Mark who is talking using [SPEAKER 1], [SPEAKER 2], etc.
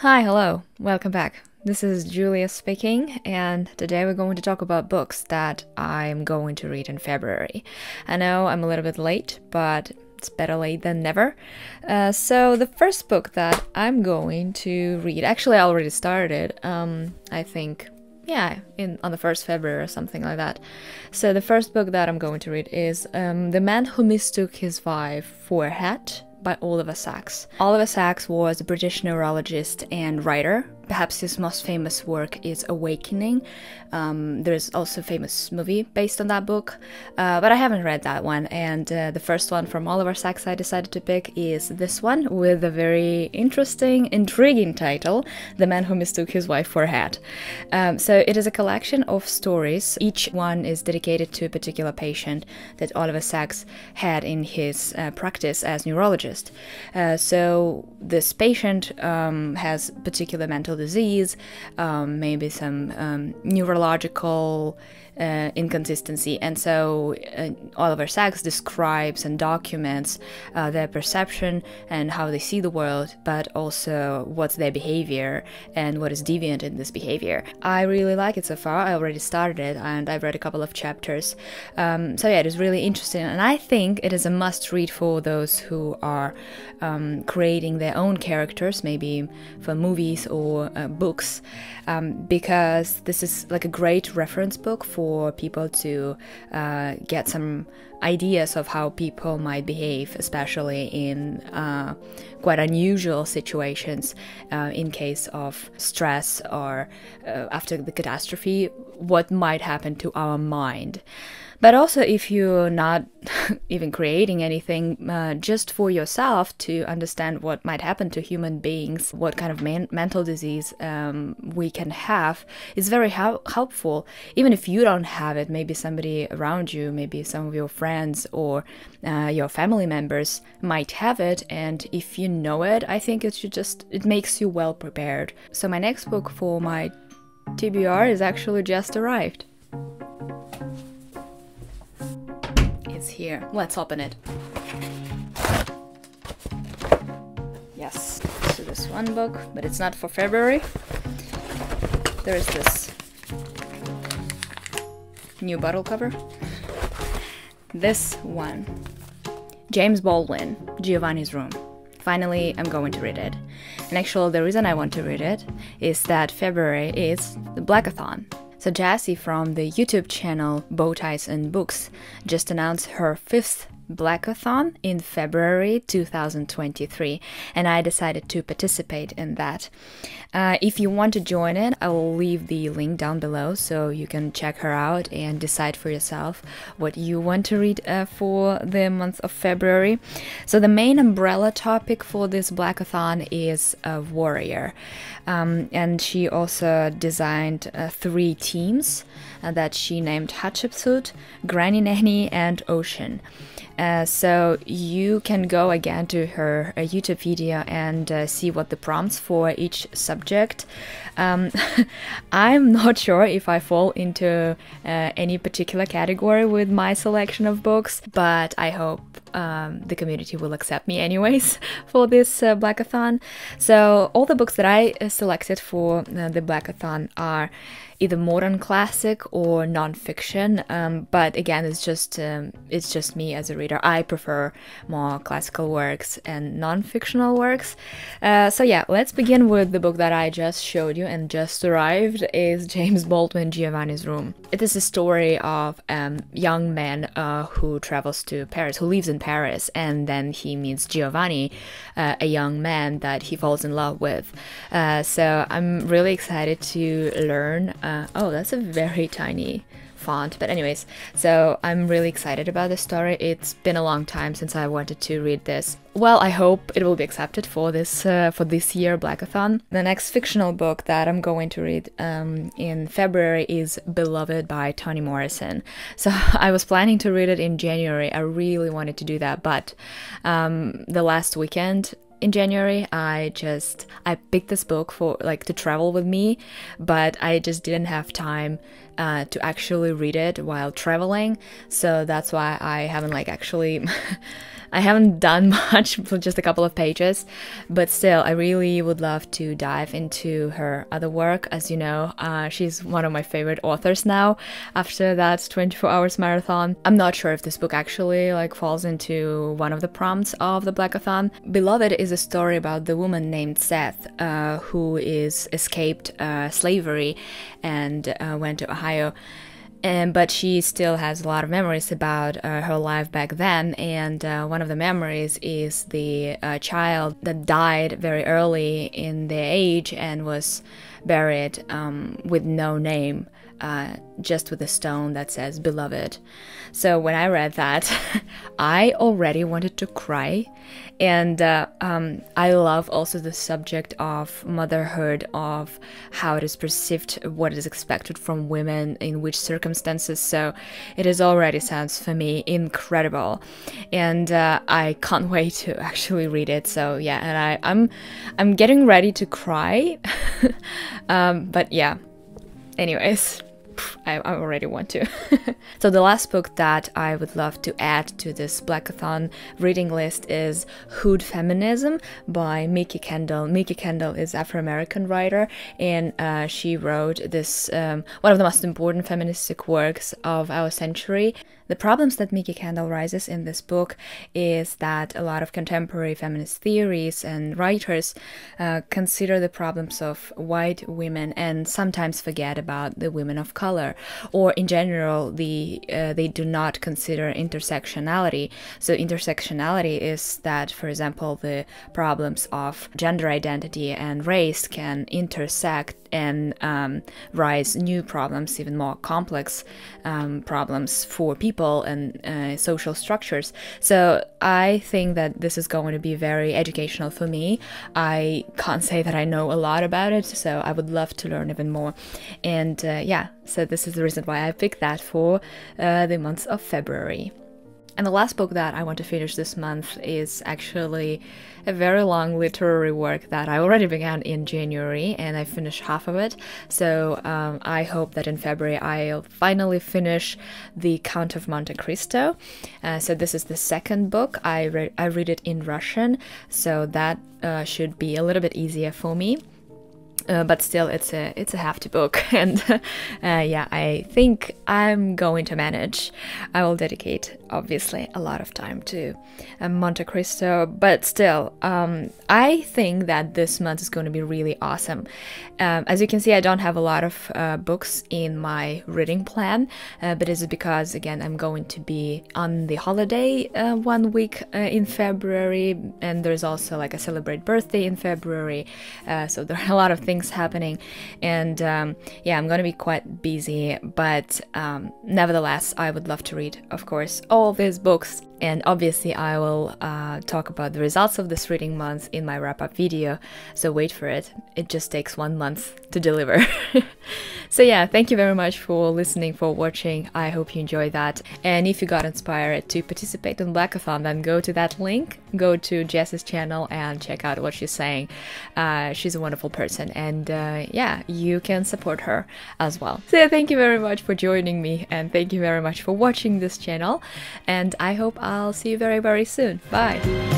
[SPEAKER 1] Hi, hello, welcome back. This is Julia speaking, and today we're going to talk about books that I'm going to read in February. I know I'm a little bit late, but it's better late than never. So the first book that I'm going to read, actually I already started, I think, yeah, on the 1st February or something like that. So the first book that I'm going to read is The Man Who Mistook His Wife for a Hat by Oliver Sacks. Oliver Sacks was a British neurologist and writer. Perhaps his most famous work is Awakening. There is also a famous movie based on that book, but I haven't read that one. And the first one from Oliver Sacks I decided to pick is this one with a very interesting, intriguing title, The Man Who Mistook His Wife for a Hat. So it is a collection of stories. Each one is dedicated to a particular patient that Oliver Sacks had in his practice as neurologist. So this patient has particular mental disease, maybe some neurological inconsistency, and so Oliver Sacks describes and documents their perception and how they see the world, but also what's their behavior and what is deviant in this behavior. I really like it so far. I already started it and I've read a couple of chapters. So yeah, it is really interesting, and I think it is a must-read for those who are creating their own characters, maybe for movies or books, because this is like a great reference book for people to get some ideas of how people might behave, especially in quite unusual situations, in case of stress or after the catastrophe, what might happen to our mind. But also, if you're not even creating anything, just for yourself to understand what might happen to human beings, what kind of mental disease we can have, is very helpful. Even if you don't have it, maybe somebody around you, maybe some of your friends or your family members might have it, and if you know it, I think it makes you well prepared. So my next book for my TBR is actually just arrived. It's here. Let's open it. Yes, so this one book, but it's not for February. There is this new bottle cover. This one. James Baldwin, Giovanni's Room. Finally, I'm going to read it. And actually, the reason I want to read it is that February is the Blackathon. So Jassy from the YouTube channel Bowties and Books just announced her 5th Blackathon in February 2023, and I decided to participate in that. If you want to join it, I will leave the link down below so you can check her out and decide for yourself what you want to read for the month of February. So the main umbrella topic for this Blackathon is a warrior, and she also designed 3 teams that she named Hatshepsut, Granny Nanny, and Ocean. So you can go again to her YouTube video and see what the prompts for each subject. I'm not sure if I fall into any particular category with my selection of books, but I hope the community will accept me anyways for this Blackathon. So all the books that I selected for the Blackathon are either modern classic or non-fiction, but again, it's just me as a reader. I prefer more classical works and non-fictional works. So yeah, let's begin with the book that I just showed you and just arrived. Is James Baldwin, Giovanni's Room. It is a story of a young man who travels to Paris, who lives in Paris, and then he meets Giovanni, a young man that he falls in love with. So I'm really excited to learn. Oh, that's a very tiny font, but anyways, so I'm really excited about this story. It's been a long time since I wanted to read this. Well, I hope it will be accepted for this year Blackathon. The next fictional book that I'm going to read in February is Beloved by Toni Morrison. So I was planning to read it in January. I really wanted to do that, but the last weekend in January, I picked this book for to travel with me, but I just didn't have time to actually read it while traveling, so that's why I haven't actually I haven't done much, just a couple of pages, but still I really would love to dive into her other work. As you know, she's one of my favorite authors now after that 24 hours marathon. I'm not sure if this book actually falls into one of the prompts of the Blackathon. Beloved is a story about the woman named Seth, who is escaped slavery and went to Ohio. But she still has a lot of memories about her life back then, and one of the memories is the child that died very early in their age and was buried with no name, just with a stone that says beloved. So when I read that, I already wanted to cry. And I love also the subject of motherhood, of how it is perceived, what is expected from women, in which circumstances. So it is already sounds for me incredible, and I can't wait to actually read it. So yeah, and I'm getting ready to cry, but yeah. Anyways, I already want to. So the last book that I would love to add to this Blackathon reading list is Hood Feminism by Mikki Kendall. Mikki Kendall is an Afro-American writer, and she wrote this one of the most important feministic works of our century. The problems that Mikki Kendall raises in this book is that a lot of contemporary feminist theories and writers consider the problems of white women and sometimes forget about the women of color, or in general they do not consider intersectionality. So intersectionality is that, for example, the problems of gender identity and race can intersect and rise new problems, even more complex problems for people and social structures. So I think that this is going to be very educational for me. I can't say that I know a lot about it, so I would love to learn even more. And yeah, so this is the reason why I picked that for the month of February. And the last book that I want to finish this month is actually a very long literary work that I already began in January, and I finished half of it. So I hope that in February I'll finally finish The Count of Monte Cristo. So this is the second book. I read it in Russian, so that should be a little bit easier for me. But still, it's a hefty book, and yeah, I think I'm going to manage. I will dedicate, obviously, a lot of time to Monte Cristo, but still, I think that this month is going to be really awesome. As you can see, I don't have a lot of books in my reading plan, but it's because, again, I'm going to be on the holiday 1 week in February, and there's also a celebrate birthday in February, so there are a lot of things happening, and yeah, I'm gonna be quite busy, but nevertheless, I would love to read, of course, all these books. And obviously I will talk about the results of this reading month in my wrap-up video, so wait for it. It just takes 1 month to deliver. So yeah, thank you very much for listening, for watching. I hope you enjoyed that. And if you got inspired to participate in Blackathon, then go to that link, go to Jess's channel and check out what she's saying. She's a wonderful person, and yeah, you can support her as well. So yeah, thank you very much for joining me, and thank you very much for watching this channel, and I hope I'll see you very, very soon. Bye!